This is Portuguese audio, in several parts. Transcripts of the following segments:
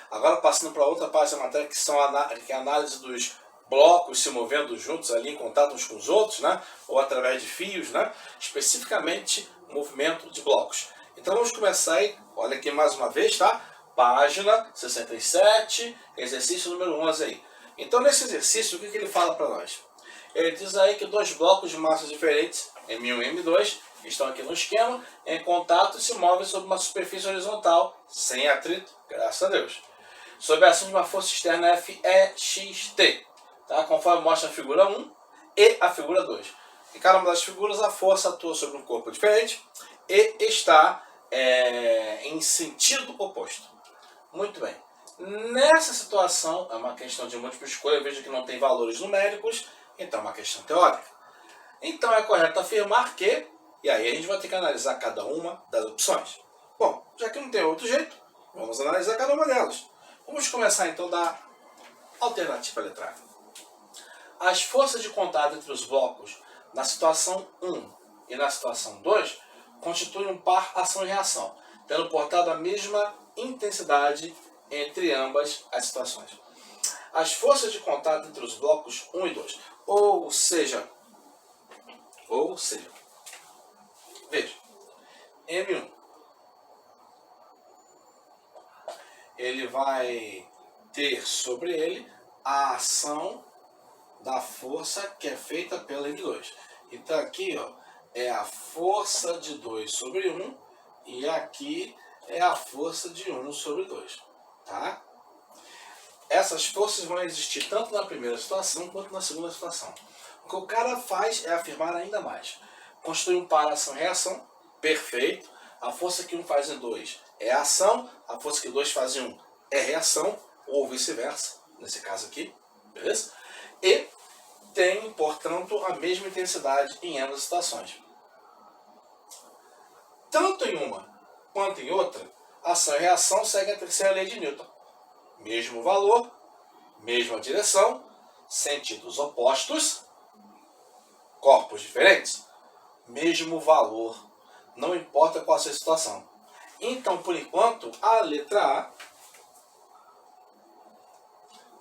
Agora passando para outra parte da matéria, que é a análise dos blocos se movendo juntos ali em contato uns com os outros, né? Ou através de fios, né? Especificamente movimento de blocos. Então vamos começar aí, olha aqui mais uma vez, tá? Página 67, exercício número 11 aí. Então nesse exercício, o que ele fala para nós? Ele diz aí que dois blocos de massas diferentes, M1 e M2, estão aqui no esquema, em contato e se movem sobre uma superfície horizontal, sem atrito, graças a Deus, sob a ação de uma força externa FEXT, tá? Conforme mostra a figura 1 e a figura 2. Em cada uma das figuras, a força atua sobre um corpo diferente e está em sentido oposto. Muito bem. Nessa situação, é uma questão de múltipla escolha, eu vejo que não tem valores numéricos, então é uma questão teórica. Então é correto afirmar que, e aí a gente vai ter que analisar cada uma das opções. Bom, já que não tem outro jeito, vamos analisar cada uma delas. Vamos começar então da alternativa letra A. As forças de contato entre os blocos na situação 1 e na situação 2 constituem um par ação e reação, tendo portado a mesma intensidade entre ambas as situações. As forças de contato entre os blocos 1 e 2, ou seja, veja, M1, ele vai ter sobre ele a ação da força que é feita pela M2. Então aqui, ó, é a força de 2 sobre 1 e aqui é a força de 1 sobre 2, tá? Essas forças vão existir tanto na primeira situação quanto na segunda situação. O que o cara faz é afirmar ainda mais. Constitui um par ação-reação, perfeito. A força que um faz em 2 é ação, a força que 2 faz em 1 é reação, ou vice-versa, nesse caso aqui, beleza? E tem, portanto, a mesma intensidade em ambas as situações. Tanto em uma quanto em outra, ação e reação seguem a terceira lei de Newton. Mesmo valor, mesma direção, sentidos opostos, corpos diferentes, mesmo valor, não importa qual seja a situação. Então, por enquanto, a letra A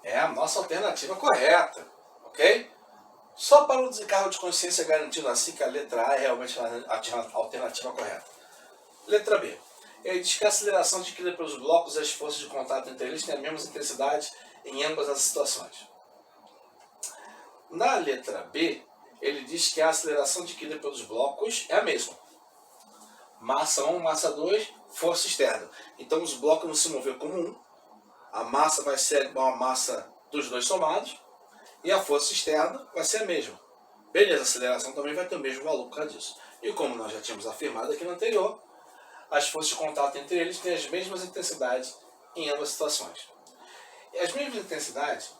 é a nossa alternativa correta, ok? Só para o desencargo de consciência garantindo assim que a letra A é realmente a alternativa correta. Letra B. Ele diz que a aceleração adquirida pelos blocos e as forças de contato entre eles têm a mesma intensidade em ambas as situações. Na letra B, ele diz que a aceleração adquirida pelos blocos é a mesma. Massa 1, massa 2, força externa. Então os blocos vão se mover como um. A massa vai ser igual à massa dos dois somados. E a força externa vai ser a mesma. Beleza, a aceleração também vai ter o mesmo valor por causa disso. E como nós já tínhamos afirmado aqui no anterior, as forças de contato entre eles têm as mesmas intensidades em ambas as situações. E as mesmas intensidades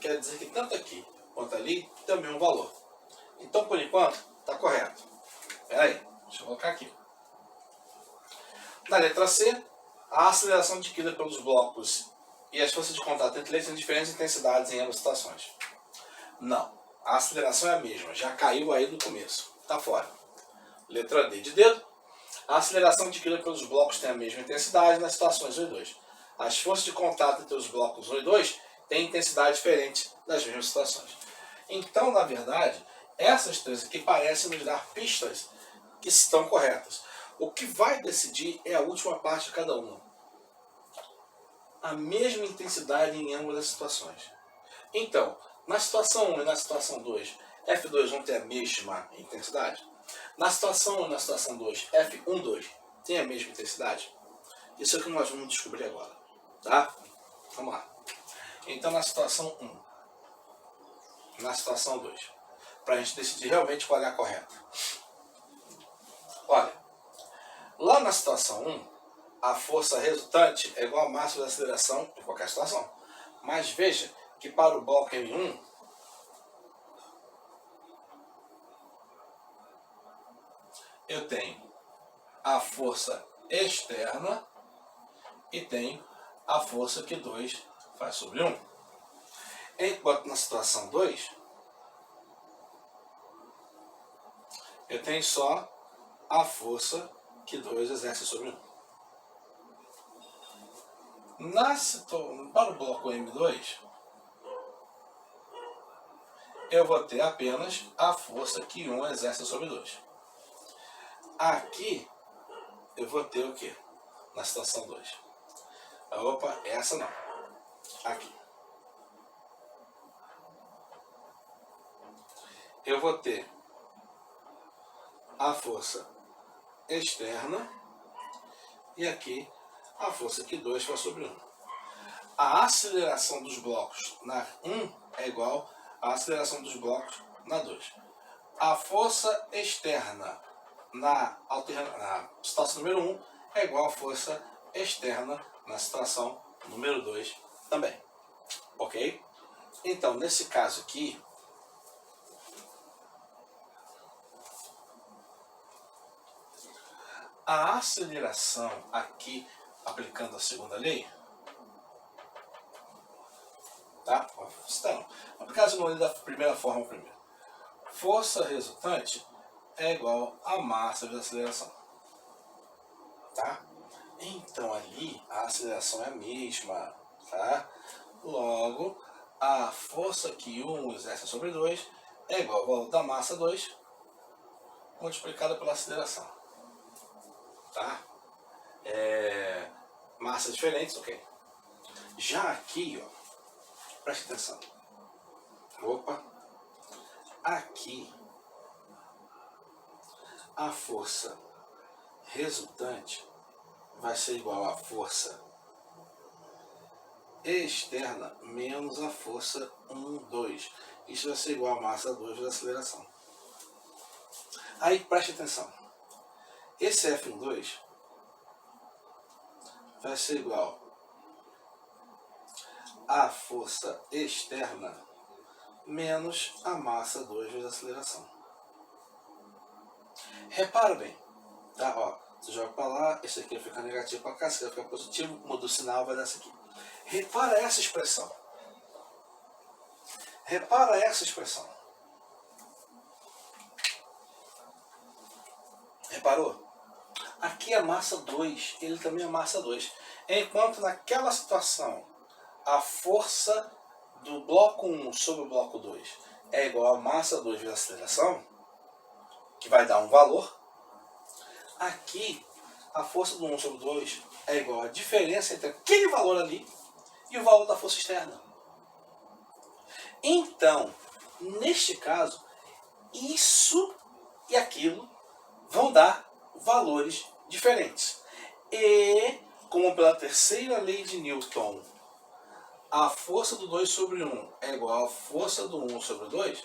quer dizer que tanto aqui quanto ali tem o mesmo valor. Então, por enquanto, está correto. Espera aí, deixa eu colocar aqui. Na letra C, a aceleração adquirida pelos blocos e as forças de contato entre eles têm diferentes intensidades em ambas as situações. Não, a aceleração é a mesma, já caiu aí no começo, está fora. Letra D de dedo, a aceleração adquirida pelos blocos tem a mesma intensidade nas situações 1 e 2. As forças de contato entre os blocos 1 e 2 têm intensidade diferente nas mesmas situações. Então, na verdade, essas três aqui parecem nos dar pistas que estão corretas. O que vai decidir é a última parte de cada uma. A mesma intensidade em ambas as situações. Então, na situação 1 e na situação 2, F2 vão ter a mesma intensidade? Na situação 1 e na situação 2, F12 tem a mesma intensidade? Isso é o que nós vamos descobrir agora, tá? Vamos lá. Então, na situação 1, na situação 2, para a gente decidir realmente qual é a correta. Olha, lá na situação 1, a força resultante é igual à máxima da aceleração em qualquer situação. Mas veja que para o bloco M1, eu tenho a força externa e tenho a força que 2 faz sobre 1. Enquanto na situação 2, eu tenho só a força que 2 exerce sobre 1. Para o bloco M2, eu vou ter apenas a força que 1 exerce sobre 2. Aqui, eu vou ter o quê? Na situação 2. Opa, essa não. Aqui. Eu vou ter a força externa e aqui a força que 2 faz sobre 1. A aceleração dos blocos na 1 é igual à aceleração dos blocos na 2. A força externa na situação número 1 é igual à força externa na situação número 2 também. Ok? Então, nesse caso aqui, a aceleração aqui, aplicando a segunda lei, tá? Vamos aplicar a segunda lei da primeira forma primeiro. Força resultante é igual a massa vezes a aceleração. Tá? Então ali a aceleração é a mesma. Tá? Logo, a força que 1 exerce sobre 2 é igual ao valor da massa 2 multiplicada pela aceleração. Tá? Massas diferentes, ok. Já aqui, ó, preste atenção. Opa! Aqui, a força resultante vai ser igual à força externa menos a força 1, 2. Isso vai ser igual a massa 2 da aceleração. Aí, preste atenção. Esse F12 vai ser igual à força externa menos a massa 2 vezes a aceleração. Repara bem, tá? Ó, você joga para lá, esse aqui vai ficar negativo para cá, esse aqui vai ficar positivo, muda o sinal, vai dar essa aqui. Repara essa expressão. Repara essa expressão. Reparou? Aqui é massa 2, ele também é massa 2. Enquanto naquela situação a força do bloco 1 sobre o bloco 2 é igual a massa 2 vezes a aceleração, que vai dar um valor, aqui a força do 1 sobre o 2 é igual a diferença entre aquele valor ali e o valor da força externa. Então, neste caso, isso e aquilo vão dar valores diferentes. E, como pela terceira lei de Newton, a força do 2 sobre 1 é igual à força do 1 sobre 2,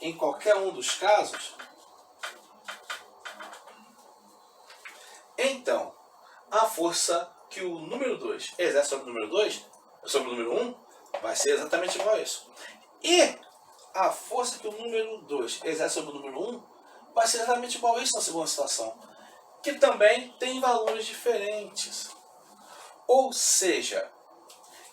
em qualquer um dos casos, então, a força que o número 2 exerce sobre o número 2, sobre o número 1, vai ser exatamente igual a isso. E a força que o número 2 exerce sobre o número 1 vai ser exatamente igual a isso na segunda situação, que também tem valores diferentes. Ou seja,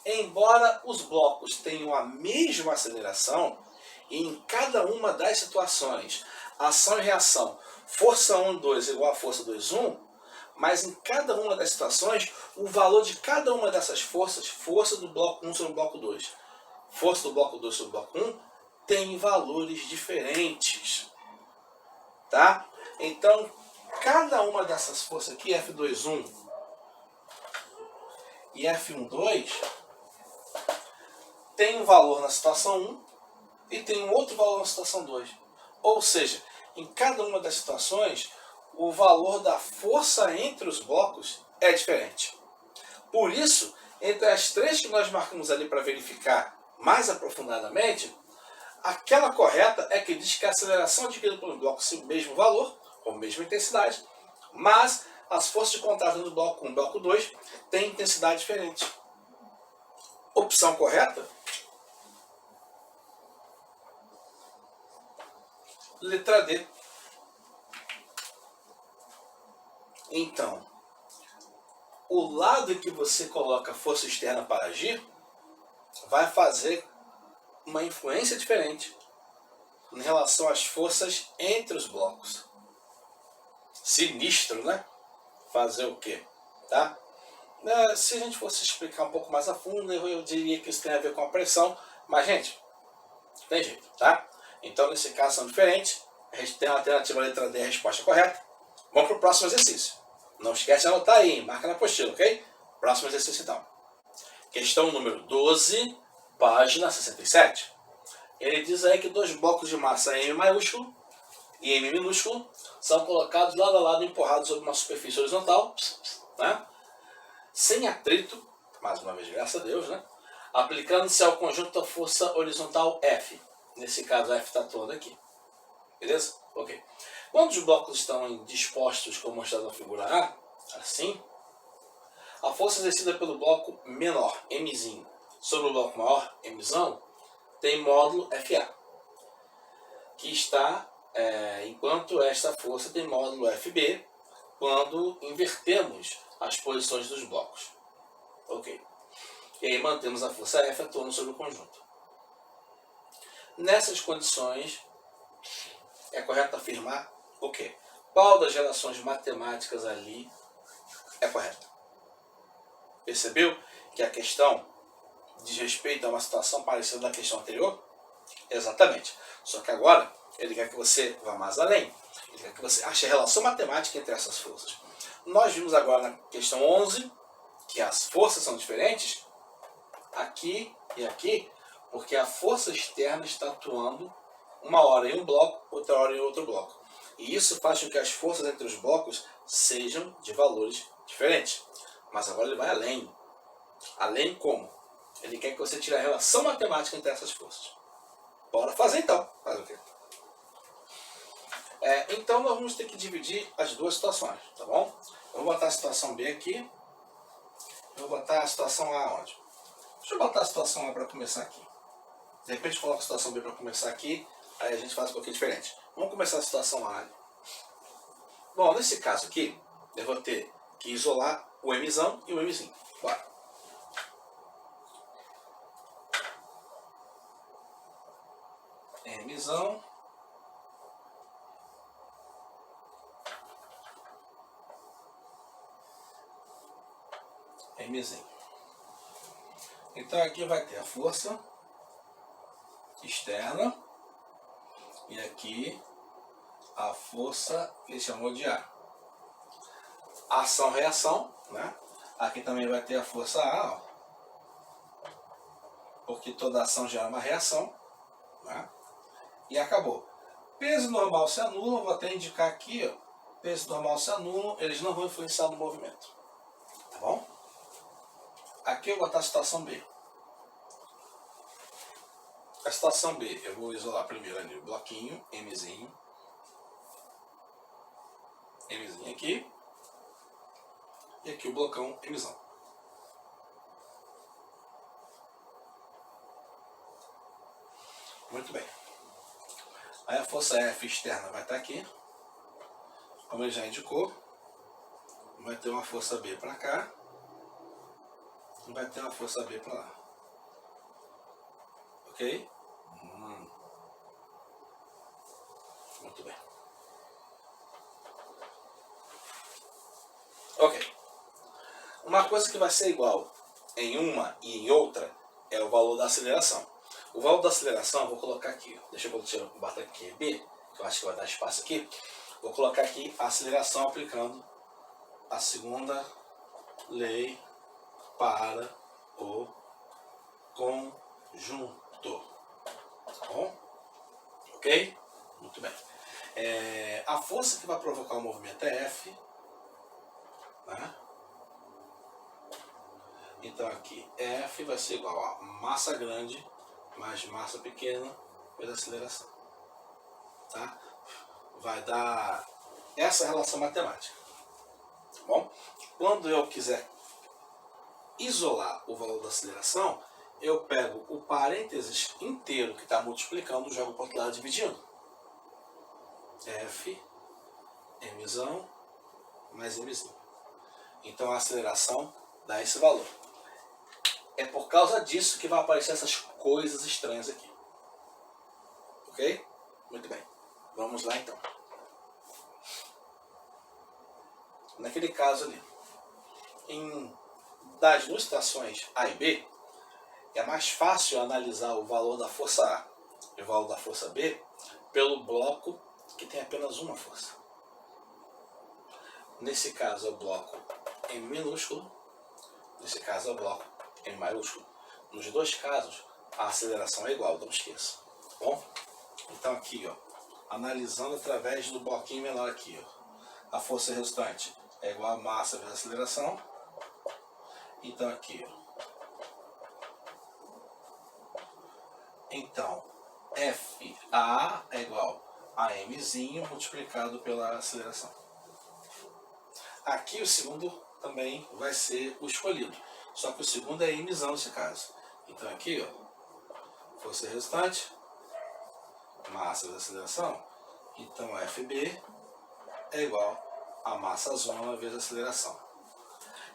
embora os blocos tenham a mesma aceleração, e em cada uma das situações, ação e reação, força 1, 2 igual a força 2, 1, mas em cada uma das situações, o valor de cada uma dessas forças, força do bloco 1 sobre o bloco 2, força do bloco 2 sobre o bloco 1, tem valores diferentes. Tá? Então, cada uma dessas forças aqui, F21 e F12, tem um valor na situação 1 e tem um outro valor na situação 2. Ou seja, em cada uma das situações, o valor da força entre os blocos é diferente. Por isso, entre as três que nós marcamos ali para verificar mais aprofundadamente, aquela correta é que diz que a aceleração adquirida pelo bloco tem o mesmo valor, com a mesma intensidade, mas as forças de contato do bloco 1 e bloco 2 têm intensidade diferente. Opção correta? Letra D. Então, o lado que você coloca a força externa para agir vai fazer uma influência diferente em relação às forças entre os blocos. Sinistro, né? Fazer o quê? Tá? Se a gente fosse explicar um pouco mais a fundo, eu diria que isso tem a ver com a pressão, mas, gente, tem jeito, tá? Então, nesse caso, são diferentes. A gente tem a alternativa letra D, a resposta correta. Vamos para o próximo exercício. Não esquece de anotar aí, marca na apostila, ok? Próximo exercício, então. Questão número 12, página 67. Ele diz aí que dois blocos de massa M maiúsculo e M minúsculo são colocados lado a lado, empurrados sobre uma superfície horizontal, né? Sem atrito, mais uma vez, graças a Deus, né? Aplicando-se ao conjunto da força horizontal F. Nesse caso, a F está toda aqui. Beleza? Ok. Quando os blocos estão dispostos, como mostrado na figura A, assim, a força exercida pelo bloco menor, Mzinho, sobre o bloco maior, Mzão, tem módulo FA, que está, enquanto esta força tem módulo FB, quando invertemos as posições dos blocos. Ok. E aí mantemos a força F atuando sobre o conjunto. Nessas condições, é correto afirmar o quê? Qual das relações matemáticas ali é correta? Percebeu que a questão diz respeito a uma situação parecida da questão anterior? Exatamente. Só que agora ele quer que você vá mais além. Ele quer que você ache a relação matemática entre essas forças. Nós vimos agora na questão 11 que as forças são diferentes aqui e aqui, porque a força externa está atuando uma hora em um bloco, outra hora em outro bloco. E isso faz com que as forças entre os blocos sejam de valores diferentes. Mas agora ele vai além. Além como? Ele quer que você tire a relação matemática entre essas forças. Bora fazer então. Faz o quê? Então nós vamos ter que dividir as duas situações, tá bom? Eu vou botar a situação B aqui. Eu vou botar a situação A onde? Deixa eu botar a situação A para começar aqui. De repente coloco a situação B para começar aqui, aí a gente faz um pouquinho diferente. Vamos começar a situação A. Bom, nesse caso aqui, eu vou ter que isolar o Mzão e o Mzinho. Bora. Mzão Mzinho. Então aqui vai ter a força externa e aqui a força que ele chamou de A. Ação-reação, né? Aqui também vai ter a força A, ó, porque toda ação gera uma reação, né? E acabou. Peso normal se anula, vou até indicar aqui, ó, peso normal se anula, eles não vão influenciar no movimento, tá bom? Aqui eu vou botar a situação B. A situação B, eu vou isolar primeiro ali o bloquinho, Mzinho aqui, e aqui o blocão Mzão. Muito bem. Aí a força F externa vai estar aqui, como ele já indicou, vai ter uma força B para cá, e vai ter uma força B para lá. Ok? Muito bem. Ok. Uma coisa que vai ser igual em uma e em outra é o valor da aceleração. O valor da aceleração eu vou colocar aqui. Deixa eu botar aqui B, que eu acho que vai dar espaço aqui. Vou colocar aqui a aceleração aplicando a segunda lei para o conjunto. Tá bom? Ok? Muito bem. A força que vai provocar o movimento é F. Né? Então aqui F vai ser igual a massa grande mais massa pequena pela aceleração. Tá? Vai dar essa relação matemática. Tá bom? Quando eu quiser isolar o valor da aceleração, eu pego o parênteses inteiro que está multiplicando e jogo para o outro lado dividindo. F, Mzão, mais Mzinho. Então a aceleração dá esse valor. É por causa disso que vai aparecer essas coisas estranhas aqui. Ok? Muito bem. Vamos lá então. Naquele caso ali, em das duas situações A e B, é mais fácil analisar o valor da força A e o valor da força B pelo bloco que tem apenas uma força. Nesse caso é o bloco M minúsculo, nesse caso é o bloco M maiúsculo. Nos dois casos, a aceleração é igual, não esqueça. Tá bom? Então aqui, ó, analisando através do bloquinho menor aqui, ó, a força resultante é igual a massa vezes a aceleração. Então aqui, ó, então FA é igual a Mzinho multiplicado pela aceleração. Aqui o segundo também vai ser o escolhido, só que o segundo é Mzão nesse caso. Então aqui, ó, força resultante, massa vezes aceleração, então FB é igual a massa zona vezes a aceleração.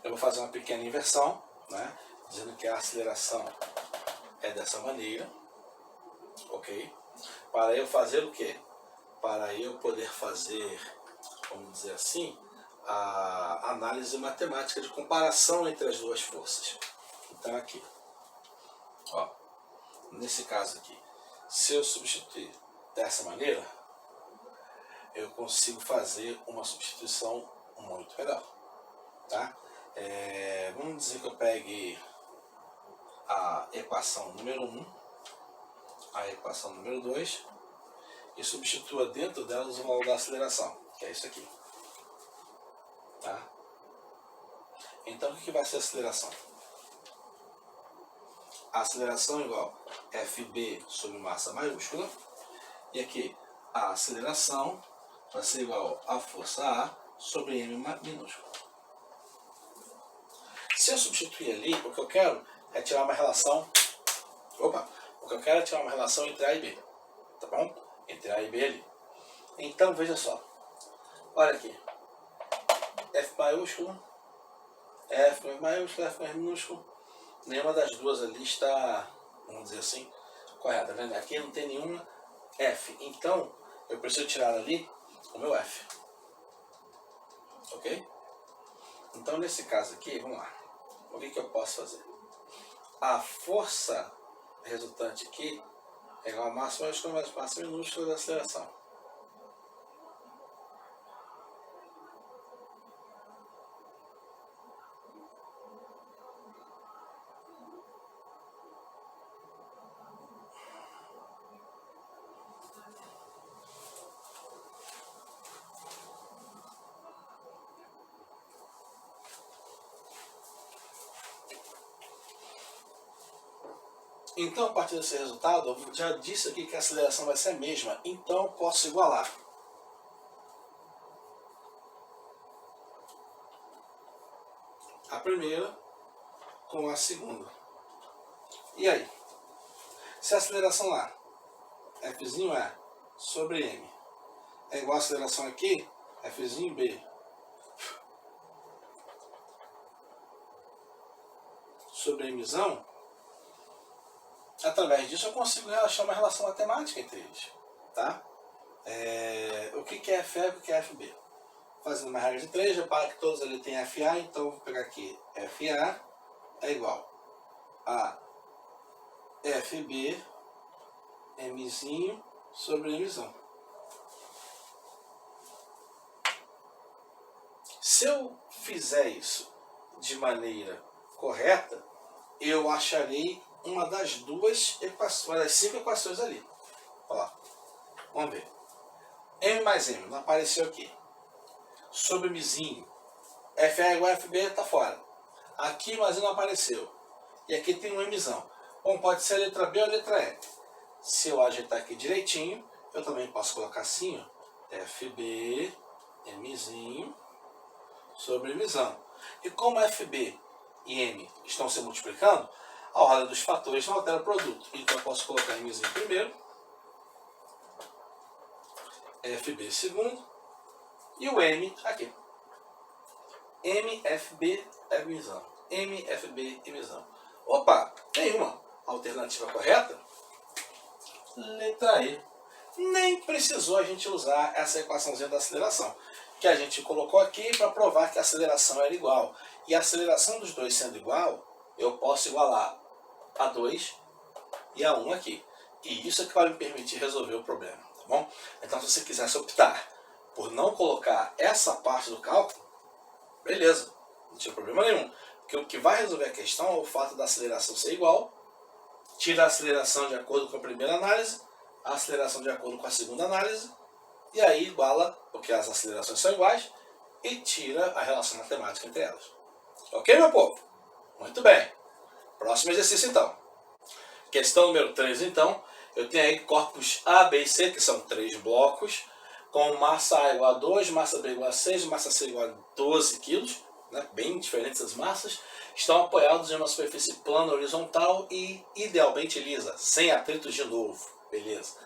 Eu vou fazer uma pequena inversão, né, dizendo que a aceleração é dessa maneira, ok? Para eu fazer o quê? Para eu poder fazer, vamos dizer assim, a análise matemática de comparação entre as duas forças. Então aqui, ó, nesse caso aqui, se eu substituir dessa maneira, eu consigo fazer uma substituição muito melhor, tá? Vamos dizer que eu pegue a equação número 1, a equação número 2 e substitua dentro delas o valor da aceleração, que é isso aqui. Tá? Então o que vai ser a aceleração? A aceleração é igual a FB sobre massa maiúscula, e aqui a aceleração vai ser igual a força A sobre M minúsculo. Se eu substituir ali, o que eu quero é tirar uma relação. O que eu quero é tirar uma relação entre A e B. Tá bom? Entre A e B ali. Então veja só. Olha aqui. F maiúsculo, F maiúsculo, F minúsculo. Nenhuma das duas ali está, vamos dizer assim, correta. Né? Aqui não tem nenhuma F. Então eu preciso tirar ali o meu F. Ok? Então nesse caso aqui, vamos lá. O que eu posso fazer? A força resultante aqui é igual a massa maiúscula mais massa minúscula da aceleração. Então, a partir desse resultado, eu já disse aqui que a aceleração vai ser a mesma, então eu posso igualar. A primeira com a segunda. E aí? Se a aceleração lá, Fzinho é sobre M, é igual a aceleração aqui, Fzinho B, sobre Mzão, através disso eu consigo achar uma relação matemática entre eles. Tá? O que é FA e o que é FB? Fazendo uma regra de 3, repara que todos ali têm FA, então eu vou pegar aqui FA é igual a FB Mzinho sobre Mzão. Se eu fizer isso de maneira correta, eu acharei uma das duas equações, das 5 equações ali. Olha lá. Vamos ver. M mais M, não apareceu aqui. Sobre Mzinho, FA igual a FB, está fora. Aqui, mas não apareceu. E aqui tem um Mzão. Bom, pode ser a letra B ou a letra E. Se eu ajeitar aqui direitinho, eu também posso colocar assim, ó, FB, Mzinho, sobre Mzão. E como FB e M estão se multiplicando, a ordem dos fatores não altera o produto. Então eu posso colocar Mzinho primeiro, FB segundo, e o M aqui. MFB é Mzão. MFB e Mzão. Opa, tem uma alternativa correta? Letra E. Nem precisou a gente usar essa equaçãozinha da aceleração. que a gente colocou aqui para provar que a aceleração era igual. E a aceleração dos dois sendo igual, eu posso igualar a 2 e a 1 aqui. E isso é que vai me permitir resolver o problema, tá bom? Então, se você quisesse optar por não colocar essa parte do cálculo, beleza, não tinha problema nenhum. Porque o que vai resolver a questão é o fato da aceleração ser igual, tira a aceleração de acordo com a primeira análise, a aceleração de acordo com a segunda análise, e aí iguala, porque as acelerações são iguais, e tira a relação matemática entre elas. Ok, meu povo? Muito bem. Próximo exercício, então. Questão número 3, então. Eu tenho aí corpos A, B e C, que são 3 blocos, com massa A igual a 2, massa B igual a 6, massa C igual a 12 kg, né? Bem diferentes as massas. Estão apoiados em uma superfície plana horizontal e idealmente lisa, sem atritos de novo. Beleza.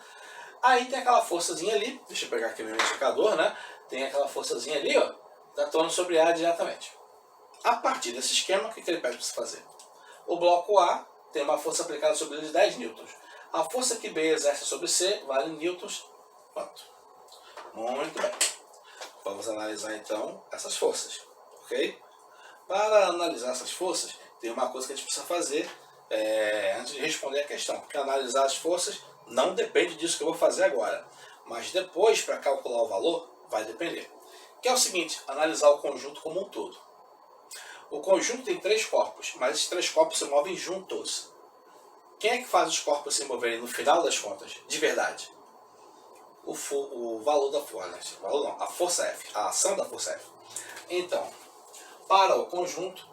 Aí tem aquela forçazinha ali, deixa eu pegar aqui meu indicador, né? Tem aquela forçazinha ali, ó, atuando sobre A diretamente. A partir desse esquema, o que ele pede para você fazer? O bloco A tem uma força aplicada sobre ele de 10 newtons. A força que B exerce sobre C vale newtons quanto? Muito bem. Vamos analisar então essas forças, ok? Para analisar essas forças, tem uma coisa que a gente precisa fazer antes de responder a questão, porque analisar as forças não depende disso que eu vou fazer agora, mas depois, para calcular o valor, vai depender. Que é o seguinte, analisar o conjunto como um todo. O conjunto tem 3 corpos, mas esses 3 corpos se movem juntos. Quem é que faz os corpos se moverem no final das contas, de verdade? O valor da força, a força F, a ação da força F. Então, para o conjunto,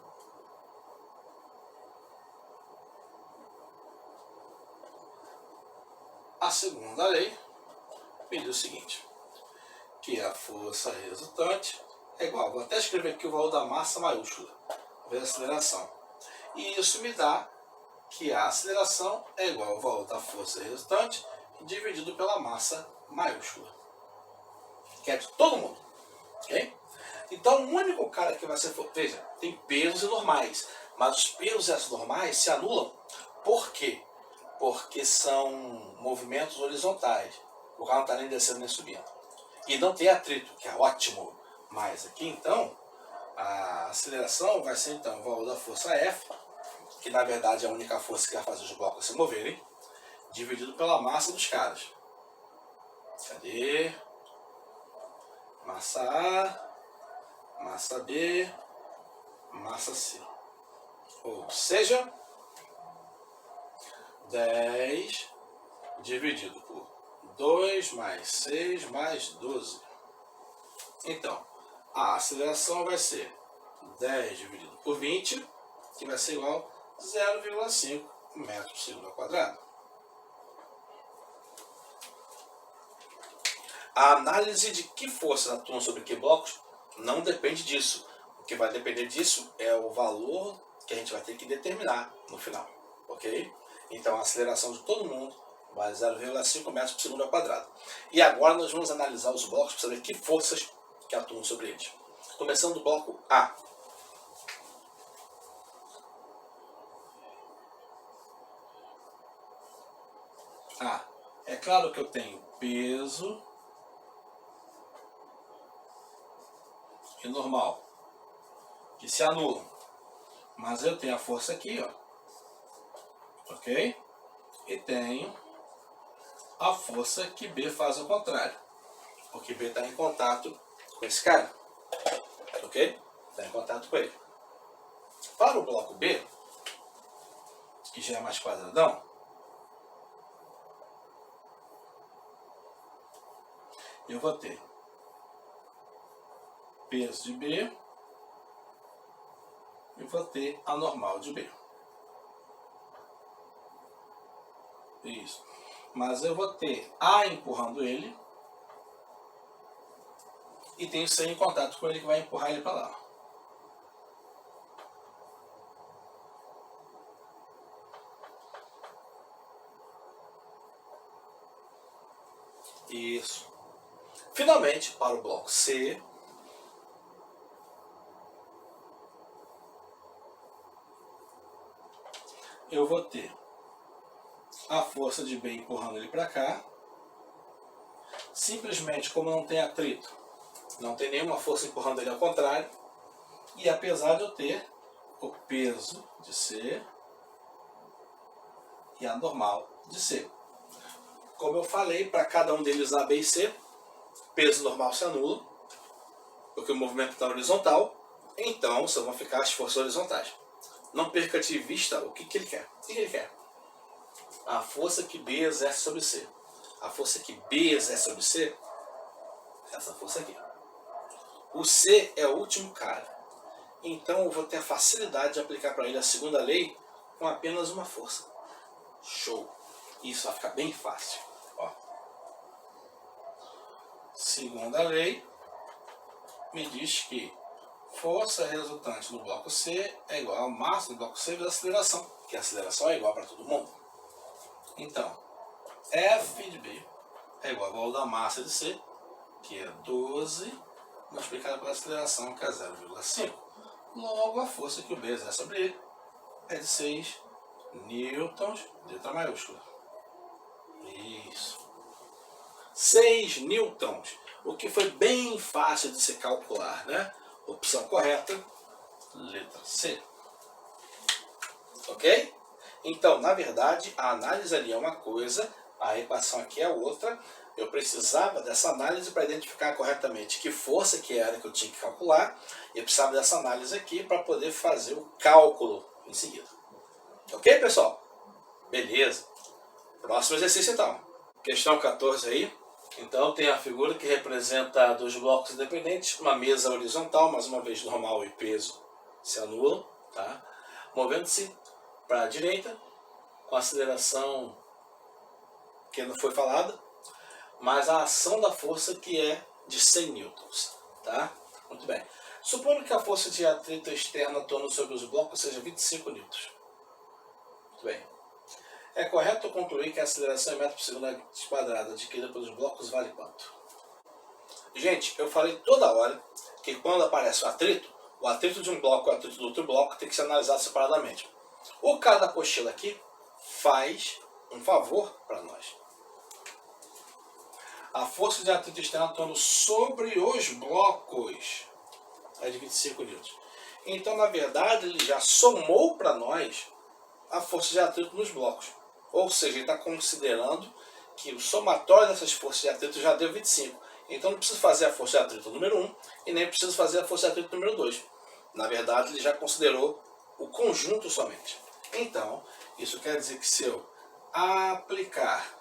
a segunda lei me diz o seguinte, que a força resultante é igual, vou até escrever aqui o valor da massa maiúscula, vezes a aceleração. E isso me dá que a aceleração é igual ao valor da força resultante dividido pela massa maiúscula, que é de todo mundo. Okay? Então, o único cara que vai ser... Veja, tem pesos e normais, mas os pesos e as normais se anulam. Por quê? Porque são movimentos horizontais. O carro não está nem descendo nem subindo. E não tem atrito, que é ótimo. Mas aqui, então, a aceleração vai ser, então, o valor da força F, que na verdade é a única força que vai fazer os blocos se moverem, dividido pela massa dos caras. Cadê? Massa A, massa B, massa C. Ou seja, 10 dividido por 2 mais 6 mais 12. Então, a aceleração vai ser 10 dividido por 20, que vai ser igual a 0,5 metros por segundo ao quadrado. A análise de que forças atuam sobre que blocos não depende disso. O que vai depender disso é o valor que a gente vai ter que determinar no final, ok? Então a aceleração de todo mundo vale 0,5 metros por segundo ao quadrado. E agora nós vamos analisar os blocos para saber que forças que atuam sobre eles. Começando do bloco A. É claro que eu tenho peso e normal, que se anulam. Mas eu tenho a força aqui, ó. Ok? E tenho a força que B faz ao contrário. Porque B está em contato com esse cara. Ok? Está em contato com ele. Para o bloco B, que já é mais quadradão, eu vou ter peso de B e vou ter a normal de B. Isso. Mas eu vou ter A empurrando ele e tenho C em contato com ele que vai empurrar ele para lá. Isso. Finalmente, para o bloco C, eu vou ter a força de B empurrando ele para cá. Simplesmente, como não tem atrito, Não tem nenhuma força empurrando ele ao contrário. E apesar de eu ter o peso de C e a normal de C. Como eu falei, para cada um deles A, B e C, peso normal se anula, porque o movimento está horizontal, então só vão ficar as forças horizontais. Não perca de vista o que ele quer. O que ele quer? A força que B exerce sobre C. A força que B exerce sobre C, essa força aqui. O C é o último cara. Então eu vou ter a facilidade de aplicar para ele a segunda lei com apenas uma força. Show! Isso vai ficar bem fácil. Ó. Segunda lei me diz que força resultante no bloco C é igual ao massa do bloco C vezes a aceleração, que a aceleração é igual para todo mundo. Então, F de B é igual ao valor da massa de C, que é 12, multiplicado pela aceleração, que é 0,5. Logo, a força que o B exerce sobre ele é de 6 newtons, letra maiúscula. Isso. 6 newtons, o que foi bem fácil de se calcular, né? Opção correta, letra C. Ok? Então, na verdade, a análise ali é uma coisa, a equação aqui é outra. Eu precisava dessa análise para identificar corretamente que força que era que eu tinha que calcular. Eu precisava dessa análise aqui para poder fazer o cálculo em seguida. Ok, pessoal? Beleza. Próximo exercício, então. Questão 14 aí. Então, tem a figura que representa dois blocos independentes, uma mesa horizontal, mais uma vez normal e peso se anulam, tá? Movendo-se para a direita, com a aceleração que não foi falada, mas a ação da força que é de 100 newtons, tá? Muito bem. Supondo que a força de atrito externo atuando sobre os blocos seja 25 newtons. Muito bem. É correto concluir que a aceleração em metros por segundo quadrado adquirida pelos blocos vale quanto? Gente, eu falei toda hora que quando aparece o atrito de um bloco e o atrito do outro bloco tem que ser analisado separadamente. O cara da apostila aqui faz um favor para nós. A força de atrito externo atuando sobre os blocos é de 25 newtons. Então, na verdade, ele já somou para nós a força de atrito nos blocos. Ou seja, ele está considerando que o somatório dessas forças de atrito já deu 25. Então, não preciso fazer a força de atrito número 1 e nem preciso fazer a força de atrito número 2. Na verdade, ele já considerou o conjunto somente. Então, isso quer dizer que se eu aplicar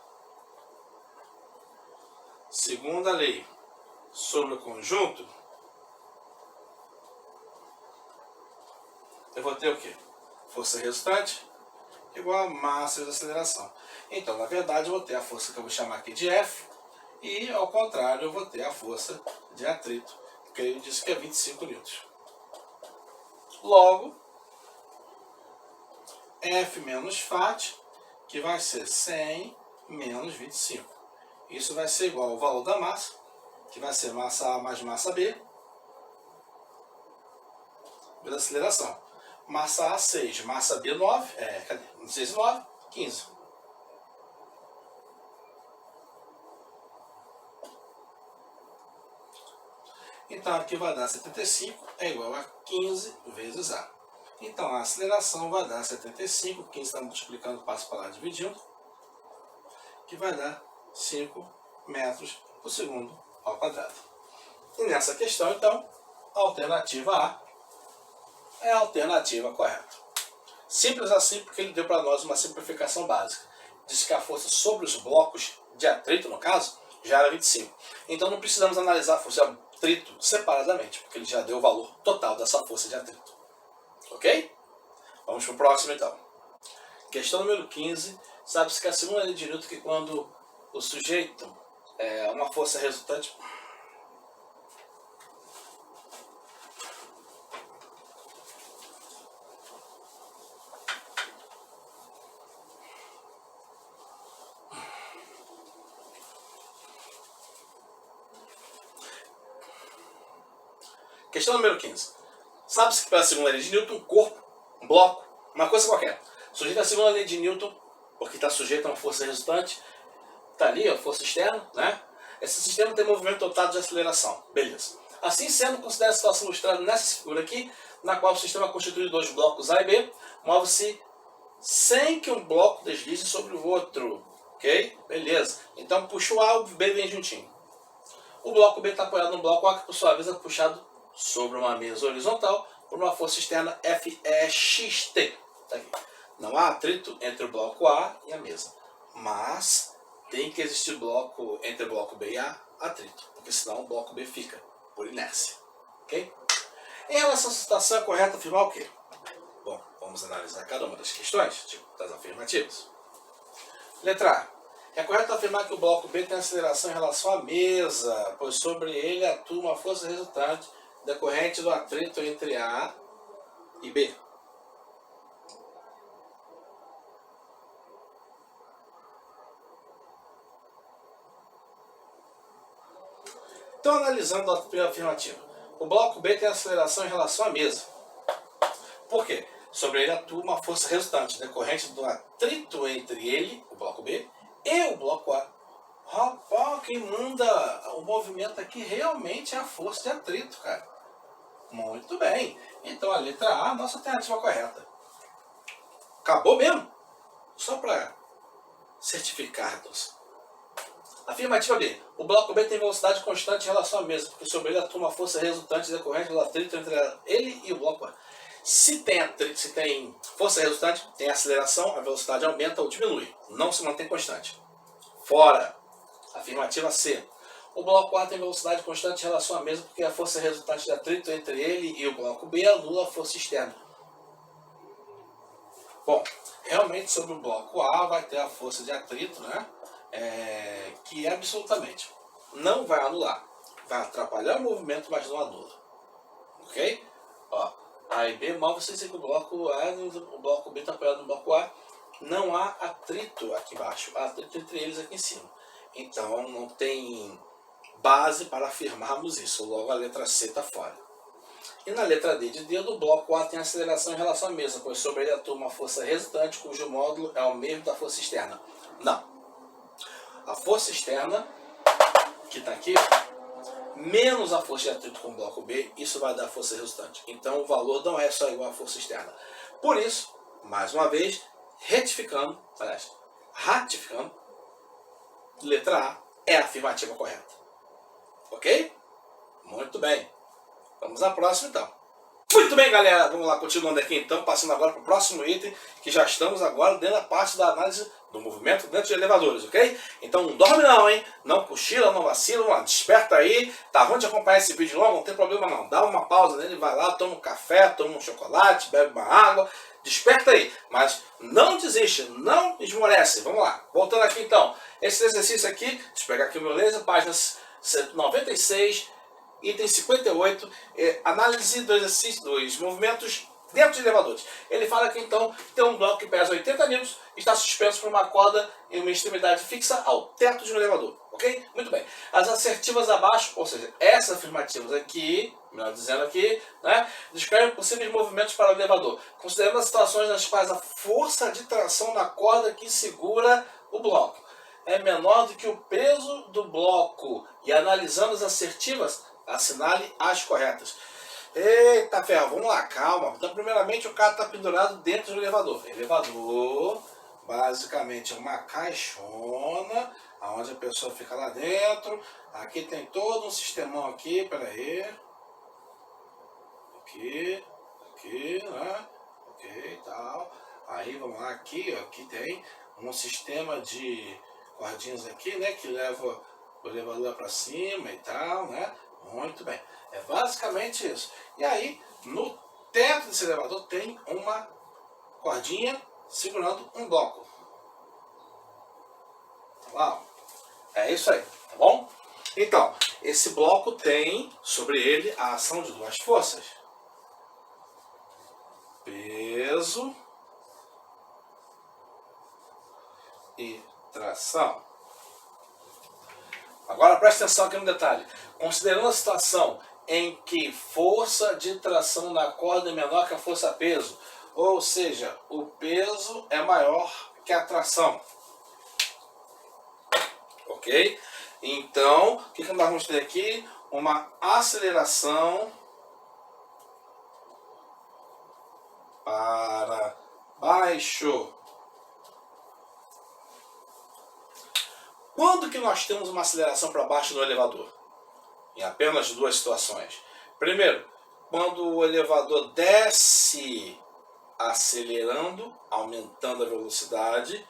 segunda lei sobre o conjunto, eu vou ter o quê? Força resultante igual a massa de aceleração. Então, na verdade, eu vou ter a força que eu vou chamar aqui de F, e, ao contrário, eu vou ter a força de atrito, que ele disse que é 25 newtons. Logo, F menos FAT, que vai ser 100 menos 25. Isso vai ser igual ao valor da massa, que vai ser massa A mais massa B, vezes a aceleração. Massa A 6, massa B 9, 6 e 9, 15. Então aqui vai dar 75, é igual a 15 vezes A. Então a aceleração vai dar 75, 15 está multiplicando, passa para lá dividindo, que vai dar 5 metros por segundo ao quadrado. E nessa questão, então, a alternativa A é a alternativa correta. Simples assim, porque ele deu para nós uma simplificação básica. Diz que a força sobre os blocos de atrito, no caso, já era 25. Então não precisamos analisar a força de atrito separadamente, porque ele já deu o valor total dessa força de atrito. Ok? Vamos para o próximo, então. Questão número 15. Sabe-se que a segunda lei de Newton é que quando o sujeito é uma força resultante... Questão número 15. Sabe-se que pela segunda lei de Newton, um corpo, um bloco, uma coisa qualquer, sujeito à segunda lei de Newton, porque está sujeito a uma força resultante, está ali, a força externa, né? Esse sistema tem movimento dotado de aceleração. Beleza. Assim sendo, considere a situação ilustrada nessa figura aqui, na qual o sistema constitui de dois blocos A e B, move-se sem que um bloco deslize sobre o outro. Ok? Beleza. Então puxa o A, o B vem juntinho. O bloco B está apoiado no bloco A, que por sua vez é puxado sobre uma mesa horizontal por uma força externa FEXT. Tá aqui. Não há atrito entre o bloco A e a mesa. Mas tem que existir bloco entre o bloco B e A, atrito. Porque senão o bloco B fica por inércia. Ok? Em relação à situação, é correto afirmar o quê? Bom, vamos analisar cada uma das questões, tipo das afirmativas. Letra A. É correto afirmar que o bloco B tem aceleração em relação à mesa, pois sobre ele atua uma força resultante decorrente do atrito entre A e B. Então, analisando a primeira afirmativa, o bloco B tem aceleração em relação à mesa. Por quê? Sobre ele atua uma força resultante decorrente do atrito entre ele, o bloco B, e o bloco A. Rapaz, quem manda o movimento aqui realmente é a força de atrito, cara. Muito bem. Então a letra A, nossa alternativa correta. Acabou mesmo? Só para certificarmos. Afirmativa B. O bloco B tem velocidade constante em relação à mesa, porque sobre ele atua uma força resultante decorrente do atrito entre ele e o bloco A. Se tem atrito, se tem força resultante, tem aceleração, a velocidade aumenta ou diminui. Não se mantém constante. Fora. Afirmativa C. O bloco A tem velocidade constante em relação à mesa porque a força resultante de atrito entre ele e o bloco B anula a força externa. Bom, realmente sobre o bloco A vai ter a força de atrito, né? Que absolutamente não vai anular. Vai atrapalhar o movimento, mas não anula. Ok? Ó, A e B move-se sem que o bloco A, o bloco B está apoiado no bloco A. Não há atrito aqui embaixo, há atrito entre eles aqui em cima. Então não tem base para afirmarmos isso, logo a letra C está fora. E na letra D de dedo, o bloco A tem aceleração em relação à mesa, pois sobre ele atua uma força resultante cujo módulo é o mesmo da força externa. Não. A força externa, que está aqui, menos a força de atrito com o bloco B, isso vai dar força resultante. Então o valor não é só igual à força externa. Por isso, mais uma vez, ratificando, letra A é a afirmativa correta. Ok? Muito bem. Vamos à próxima então. Muito bem, galera. Vamos lá, continuando aqui então, passando agora para o próximo item, que já estamos agora dentro da parte da análise do movimento dentro de elevadores, ok? Então não dorme não, hein? Não cochila, não vacila, vamos lá, desperta aí. Tá ruim de acompanhar esse vídeo longo? Não tem problema não. Dá uma pausa nele, vai lá, toma um café, toma um chocolate, bebe uma água. Desperta aí, mas não desiste, não esmorece. Vamos lá, voltando aqui então. Esse exercício aqui, deixa eu pegar aqui o meu laser, páginas 96, item 58, análise do exercício dos movimentos dentro de elevadores. Ele fala que então tem um bloco que pesa 80 N, está suspenso por uma corda em uma extremidade fixa ao teto de um elevador. Ok? Muito bem. As assertivas abaixo, ou seja, essas afirmativas aqui, melhor dizendo aqui, né, descrevem possíveis movimentos para o elevador, considerando as situações nas quais a força de tração na corda que segura o bloco é menor do que o peso do bloco e analisando as assertivas, assinale as corretas. Eita ferro, vamos lá, calma. Então, primeiramente, o cara está pendurado dentro do elevador. Elevador, basicamente, é uma caixona, onde a pessoa fica lá dentro. Aqui tem todo um sistemão aqui, peraí. Aqui, né? Ok, tal. Aí, vamos lá, aqui tem um sistema de cordinhas aqui, né, que leva o elevador para cima e tal, né? Muito bem. É basicamente isso. E aí, no teto desse elevador tem uma cordinha segurando um bloco. Uau. É isso aí, tá bom? Então, esse bloco tem sobre ele a ação de duas forças. Peso e tração. Agora preste atenção aqui no detalhe. Considerando a situação em que força de tração na corda é menor que a força peso, ou seja, o peso é maior que a tração. Ok? Então, o que nós vamos ter aqui? uma aceleração para baixo. Quando que nós temos uma aceleração para baixo no elevador? Em apenas duas situações. Primeiro, quando o elevador desce acelerando, aumentando a velocidade.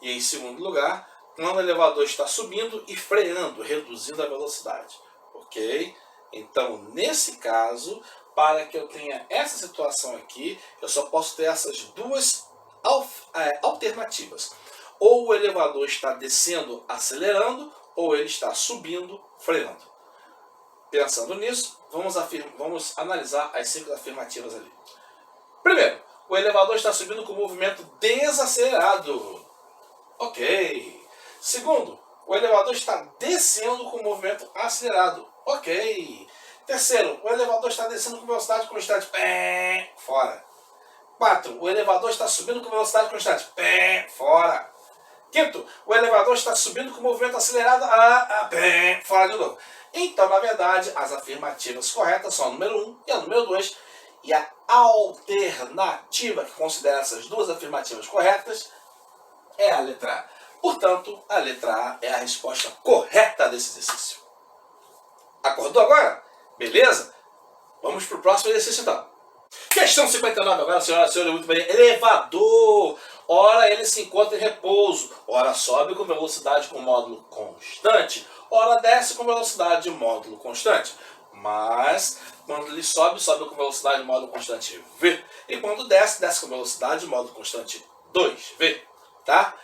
E em segundo lugar, quando o elevador está subindo e freando, reduzindo a velocidade. Ok? Então, nesse caso, para que eu tenha essa situação aqui, eu só posso ter essas duas alternativas. Ou o elevador está descendo, acelerando, ou ele está subindo, freando. Pensando nisso, vamos analisar as 5 afirmativas ali. Primeiro, o elevador está subindo com movimento desacelerado. Ok. Segundo, o elevador está descendo com movimento acelerado. Ok. Terceiro, o elevador está descendo com velocidade constante. Fora. 4. O elevador está subindo com velocidade constante. Fora. Quinto, o elevador está subindo com movimento acelerado. Fora de novo. Então, na verdade, as afirmativas corretas são a número 1 e a número 2. E a alternativa que considera essas duas afirmativas corretas é a letra A. Portanto, a letra A é a resposta correta desse exercício. Acordou agora? Beleza? Vamos para o próximo exercício então. Questão 59 agora, senhoras e senhores, muito bem. Elevador. Ora ele se encontra em repouso. Ora sobe com velocidade com módulo constante. Ora desce com velocidade de módulo constante. Mas quando ele sobe, sobe com velocidade de módulo constante v. E quando desce, desce com velocidade de módulo constante 2v. Tá?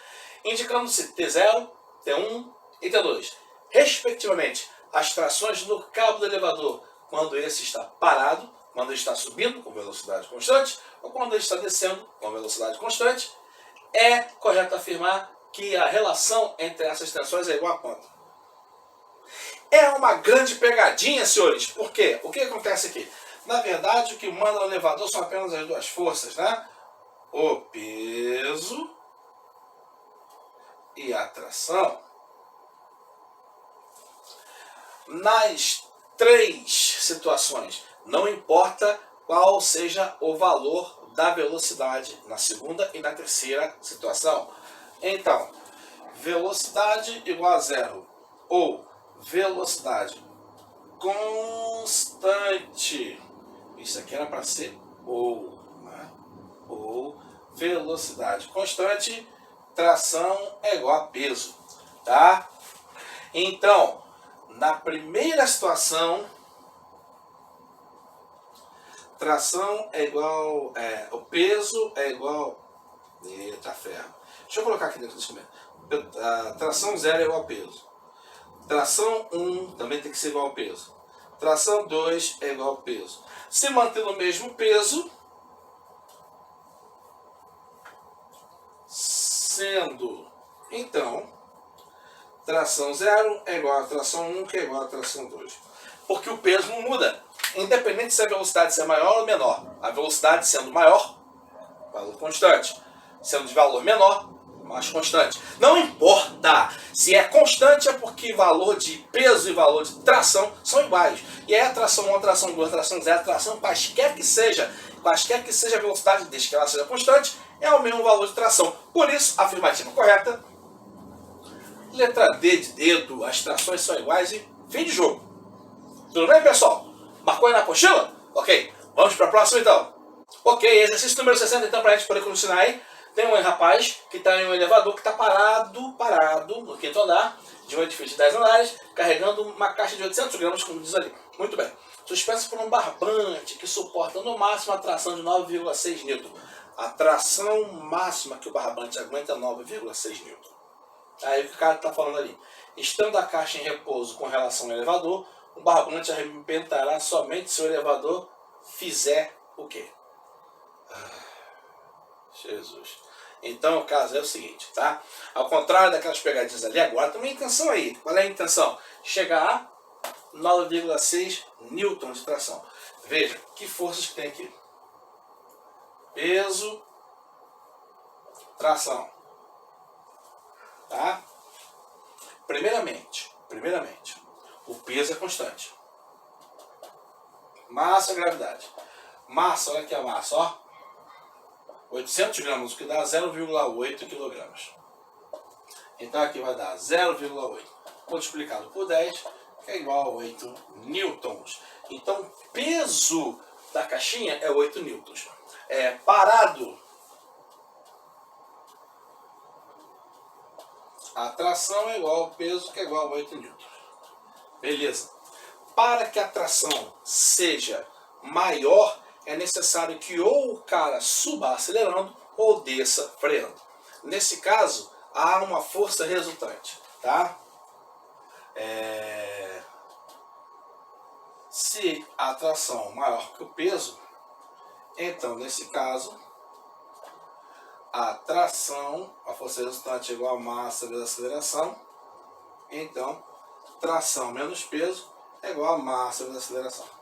Indicando-se T0, T1 e T2. Respectivamente, as trações no cabo do elevador quando esse está parado, quando ele está subindo com velocidade constante ou quando ele está descendo com velocidade constante. É correto afirmar que a relação entre essas tensões é igual a quanto? É uma grande pegadinha, senhores. Por quê? O que acontece aqui? Na verdade, o que manda no elevador são apenas as duas forças, né? O peso e a tração. Nas 3 situações, não importa qual seja o valor da velocidade na segunda e na terceira situação. Então, velocidade igual a zero ou velocidade constante. Isso aqui era para ser ou, né? Ou velocidade constante, tração é igual a peso, tá? Então, na primeira situação, tração é igual, o peso é igual, eita ferro. Deixa eu colocar aqui dentro desse momento. Tração 0 é igual a peso. Tração 1 também tem que ser igual ao peso. Tração 2 é igual ao peso. Se mantendo o mesmo peso, sendo, então, tração 0 é igual a tração 1, que é igual a tração 2. Porque o peso não muda. Independente se a velocidade ser maior ou menor. A velocidade sendo maior, valor constante. Sendo de valor menor, mais constante. Não importa se é constante, é porque valor de peso e valor de tração são iguais. E é a tração 1, a tração 2, a tração 0, a tração quaisquer que seja a velocidade, desde que ela seja constante, é o mesmo valor de tração. Por isso, a afirmativa correta, letra D de dedo, as trações são iguais e fim de jogo. Tudo bem, pessoal? Marcou aí na apostila? Ok, vamos para a próxima então. Ok, exercício número 60 então, para a gente poder continuar aí. Tem um rapaz que está em um elevador que está parado no 5º andar de um edifício de 10 andares, carregando uma caixa de 800 gramas, como diz ali. Muito bem. Suspenso por um barbante que suporta no máximo a tração de 9,6 N. A tração máxima que o barbante aguenta é 9,6 N. Aí o que o cara está falando ali? Estando a caixa em repouso com relação ao elevador, o barbante arrebentará somente se o elevador fizer o quê? Jesus. Então o caso é o seguinte, tá? Ao contrário daquelas pegadinhas ali, agora tem uma intenção aí. Qual é a intenção? Chegar a 9,6 N de tração. Veja, que forças que tem aqui? Peso, tração. Tá? Primeiramente, o peso é constante. Massa, gravidade. Massa, olha aqui a massa, ó. 800 gramas, o que dá 0,8 quilogramas. Então aqui vai dar 0,8 multiplicado por 10, que é igual a 8 newtons. Então o peso da caixinha é 8 newtons. Parado, a tração é igual ao peso, que é igual a 8 newtons. Beleza. Para que a tração seja maior, é necessário que ou o cara suba acelerando ou desça freando. Nesse caso, há uma força resultante, tá? Se a tração maior que o peso, então nesse caso, a tração, a força resultante é igual a massa vezes a aceleração, então tração menos peso é igual a massa vezes a aceleração.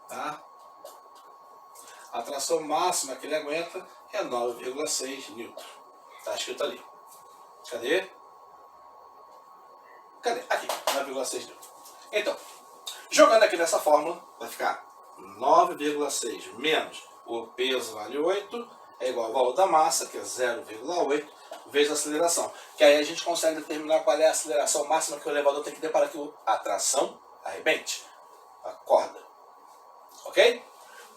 Tá? A tração máxima que ele aguenta é 9,6 newton. Está escrito ali. Cadê? Aqui, 9,6 newton. Então, jogando aqui dessa fórmula, vai ficar 9,6 menos o peso vale 8, é igual ao valor da massa, que é 0,8, vezes a aceleração. Que aí a gente consegue determinar qual é a aceleração máxima que o elevador tem que ter para que a tração arrebente a corda. Ok?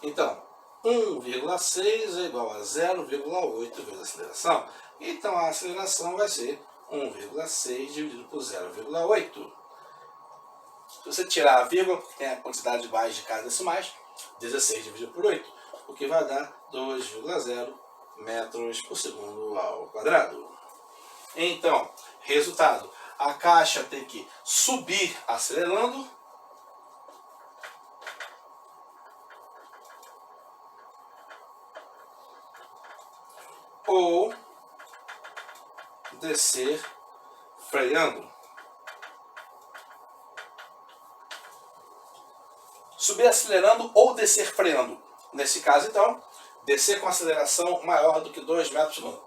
Então, 1,6 é igual a 0,8 vezes a aceleração. Então a aceleração vai ser 1,6 dividido por 0,8. Se você tirar a vírgula, porque tem a quantidade de baixas de casas decimais, 16 dividido por 8, o que vai dar 2,0 metros por segundo ao quadrado. Então, resultado, a caixa tem que subir acelerando ou descer freando. Subir acelerando ou descer freando. Nesse caso, então, descer com aceleração maior do que 2 metros por segundo.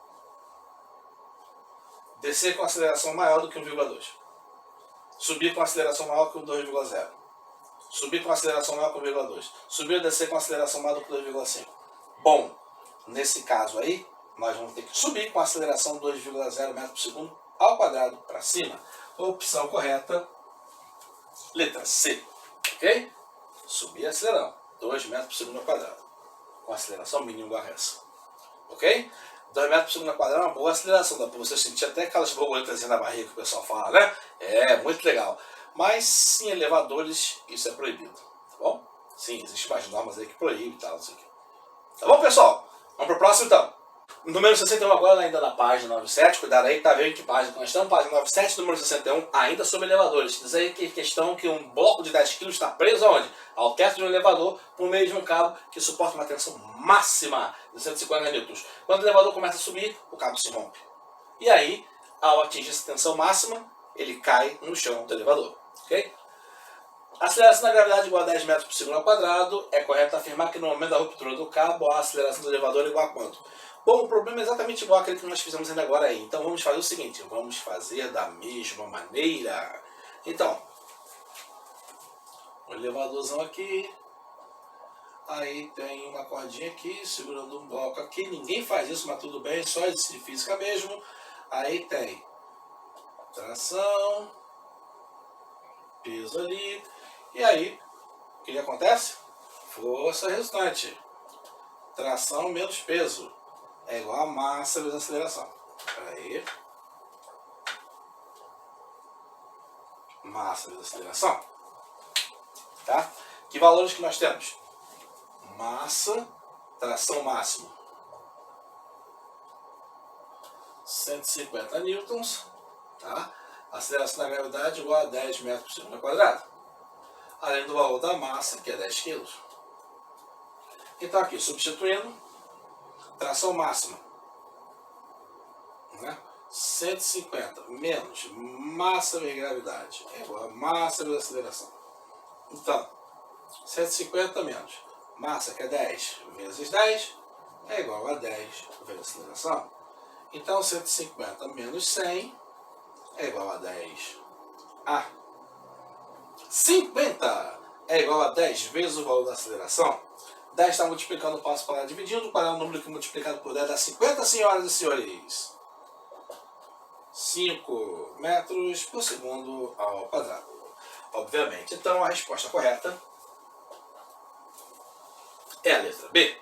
Descer com aceleração maior do que 1,2. Subir com aceleração maior que 2,0. Subir com aceleração maior que 1,2. Subir ou descer com aceleração maior do que 2,5. Bom, nesse caso aí, nós vamos ter que subir com aceleração 2,0 metros por segundo ao quadrado para cima. Opção correta, letra C. Ok? Subir acelerando 2 metros por segundo ao quadrado. Com aceleração mínima igual a essa. Ok? 2 metros por segundo ao quadrado é uma boa aceleração. Dá para você sentir até aquelas borboletas na barriga que o pessoal fala, né? É, muito legal. Mas em elevadores isso é proibido. Tá bom? Sim, existem mais normas aí que proíbem e tal, não sei o que. Tá bom, pessoal? Vamos pro próximo então. Número 61 agora ainda na página 97, cuidado aí, tá vendo que página nós estamos? Página 97, número 61, ainda sobre elevadores. Diz aí que questão que um bloco de 10 kg está preso aonde? Ao teto de um elevador por meio de um cabo que suporta uma tensão máxima de 150 newtons. Quando o elevador começa a subir, o cabo se rompe. E aí, ao atingir essa tensão máxima, ele cai no chão do elevador. Ok? A aceleração da gravidade igual a 10 metros por segundo ao quadrado. É correto afirmar que no momento da ruptura do cabo, a aceleração do elevador é igual a quanto? Bom, o problema é exatamente igual àquele que nós fizemos ainda agora aí. Então vamos fazer o seguinte, vamos fazer da mesma maneira. Então, um elevadorzão aqui. Aí tem uma cordinha aqui, segurando um bloco aqui. Ninguém faz isso, mas tudo bem, só exercício de física mesmo. Aí tem tração, peso ali. E aí, o que acontece? Força resultante. Tração menos peso é igual a massa vezes a aceleração. Aí. Massa vezes a aceleração. Tá? Que valores que nós temos? Massa, tração máxima 150 newtons, tá? Aceleração da gravidade igual a 10 metros por segundo ao quadrado. Além do valor da massa, que é 10 kg. Então aqui, substituindo, tração máxima, né? 150 menos massa vezes gravidade é igual a massa vezes aceleração. Então, 150 menos massa, que é 10 vezes 10, é igual a 10 vezes aceleração. Então, 150 menos 100 é igual a 10. 50! é igual a 10 vezes o valor da aceleração. 10 está multiplicando o passo para lá, dividindo. Qual é o número que multiplicado por 10 dá 50, senhoras e senhores? 5 metros por segundo ao quadrado. Obviamente. Então a resposta correta é a letra B.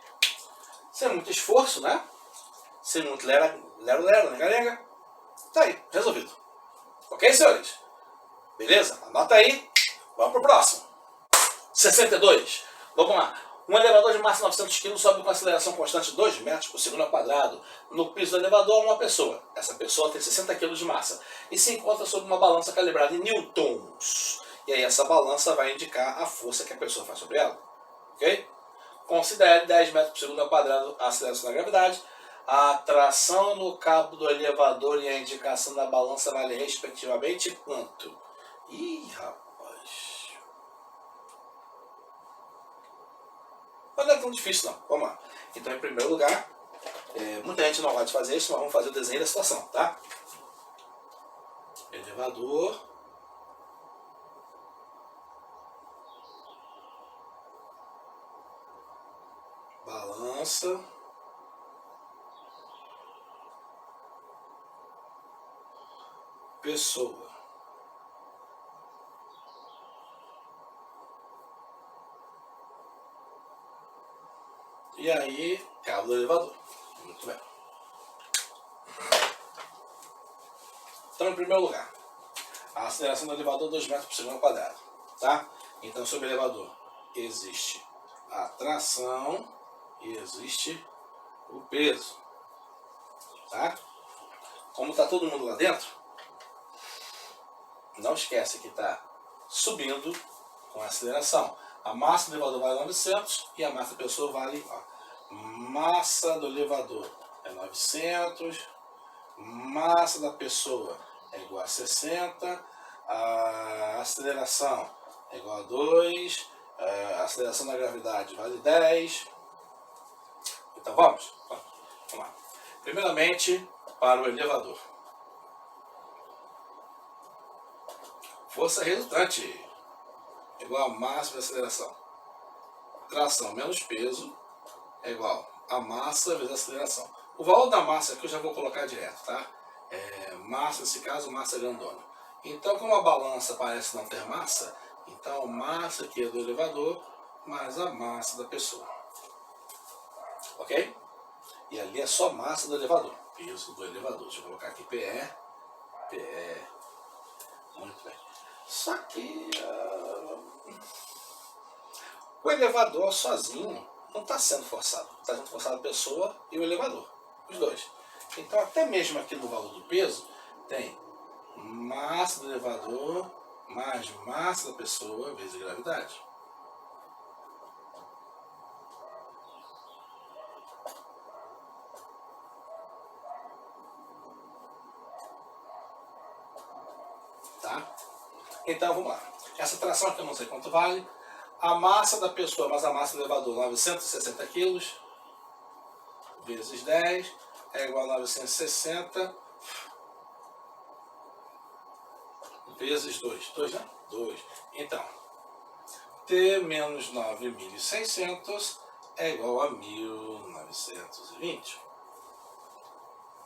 Sem muito esforço, né? Sem muito lero-lero, nega-nega. Tá aí, resolvido. Ok, senhores? Beleza? Anota aí. Vamos pro próximo. 62. Vamos lá. Um elevador de massa 900 kg sobe com aceleração constante de 2 metros por segundo ao quadrado. No piso do elevador, uma pessoa. Essa pessoa tem 60 kg de massa e se encontra sob uma balança calibrada em newtons. E aí essa balança vai indicar a força que a pessoa faz sobre ela. Ok? Considere 10 metros por segundo ao quadrado a aceleração da gravidade. A tração no cabo do elevador e a indicação da balança vale respectivamente quanto? Ih, rapaz. Mas não é tão difícil não. Vamos lá. Então, em primeiro lugar, muita gente não gosta de fazer isso, mas vamos fazer o desenho da situação, tá? Elevador. Balança. Pessoa. E aí, cabo do elevador. Muito bem. Então, em primeiro lugar, a aceleração do elevador 2 metros por segundo ao quadrado. Tá? Então, sobre o elevador, existe a tração e existe o peso. Tá? Como está todo mundo lá dentro, não esquece que está subindo com a aceleração. A massa do elevador vale 900 e a massa da pessoa vale... massa do elevador é 900, massa da pessoa é igual a 60, a aceleração é igual a 2, a aceleração da gravidade vale 10. Então vamos lá. Primeiramente, para o elevador. Força resultante igual a massa da aceleração. Tração menos peso é igual a massa vezes a aceleração. O valor da massa aqui eu já vou colocar direto, tá? Massa, nesse caso, massa grandona. Então, como a balança parece não ter massa, então a massa aqui é do elevador mais a massa da pessoa. Ok? E ali é só massa do elevador. Peso do elevador. Deixa eu colocar aqui PE. Muito bem. Só que o elevador sozinho não está sendo forçado. Está sendo forçado a pessoa e o elevador. Os dois. Então, até mesmo aqui no valor do peso, tem massa do elevador mais massa da pessoa vezes gravidade. Tá? Então, vamos lá. Essa tração aqui eu não sei quanto vale. A massa da pessoa mais a massa do elevador, 960 kg, vezes 10, é igual a 960, vezes 2. 2, né? 2. Então, T menos 9.600 é igual a 1.920.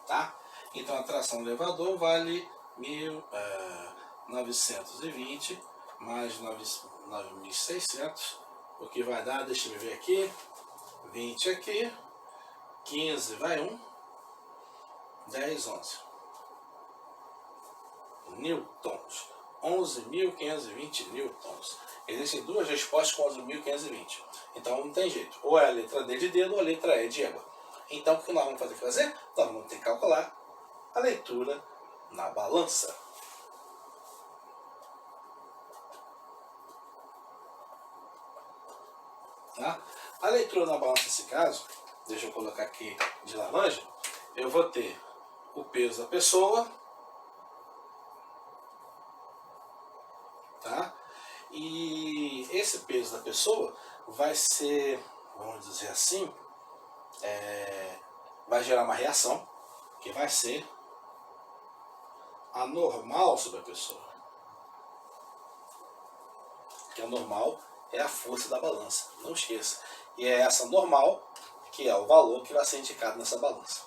Tá? Então, a tração do elevador vale 1.920 mais 9.600, o que vai dar, deixa eu ver aqui, 20 aqui, 15 vai 1, 10, 11. Newtons. 11.520 newtons. Existem duas respostas com 11.520. Então não tem jeito. Ou é a letra D de dedo ou a letra E de égua. Então o que nós vamos fazer? Nós vamos ter que calcular a leitura na balança. Tá? A leitura na balança nesse caso, deixa eu colocar aqui de laranja, eu vou ter o peso da pessoa, tá? E esse peso da pessoa vai ser, vamos dizer assim, vai gerar uma reação que vai ser anormal sobre a pessoa. Que é normal é a força da balança, não esqueça. E é essa normal, que é o valor que vai ser indicado nessa balança.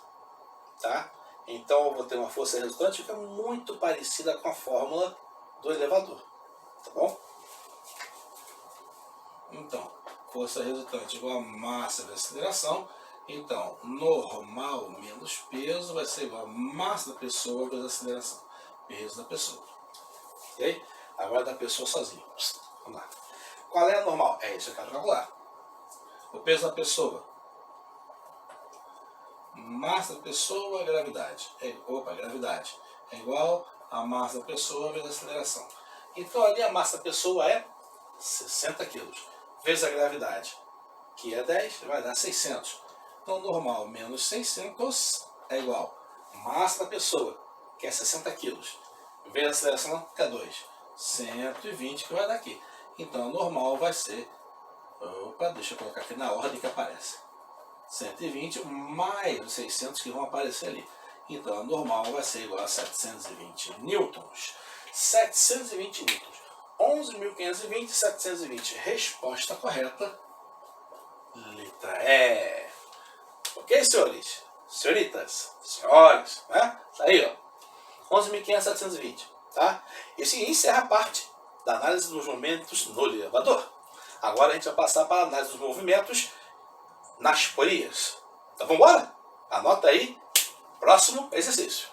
Tá? Então eu vou ter uma força resultante que é muito parecida com a fórmula do elevador. Tá bom? Então, força resultante igual a massa vezes aceleração. Então, normal menos peso vai ser igual a massa da pessoa vezes aceleração. Peso da pessoa. Ok? Agora da pessoa sozinha. Vamos lá. Qual é a normal? É isso que eu quero calcular. O peso da pessoa. Massa da pessoa, gravidade. Gravidade. É igual a massa da pessoa vezes a aceleração. Então ali a massa da pessoa é 60 kg. Vezes a gravidade, que é 10, vai dar 600. Então normal menos 600 é igual a massa da pessoa, que é 60 kg. Vezes a aceleração, que é 2. 120 que vai dar aqui. Então normal vai ser... deixa eu colocar aqui na ordem que aparece. 120 mais os 600 que vão aparecer ali. Então a normal vai ser igual a 720 newtons. 720 newtons. 11.520, 720. Resposta correta, letra E. Ok, senhores? Senhoritas? Senhores? Né? Tá aí, ó. 11.500, 720. Tá? Isso encerra a parte da análise dos movimentos no elevador. Agora a gente vai passar para a análise dos movimentos nas polias. Então vamos embora? Anota aí. Próximo exercício.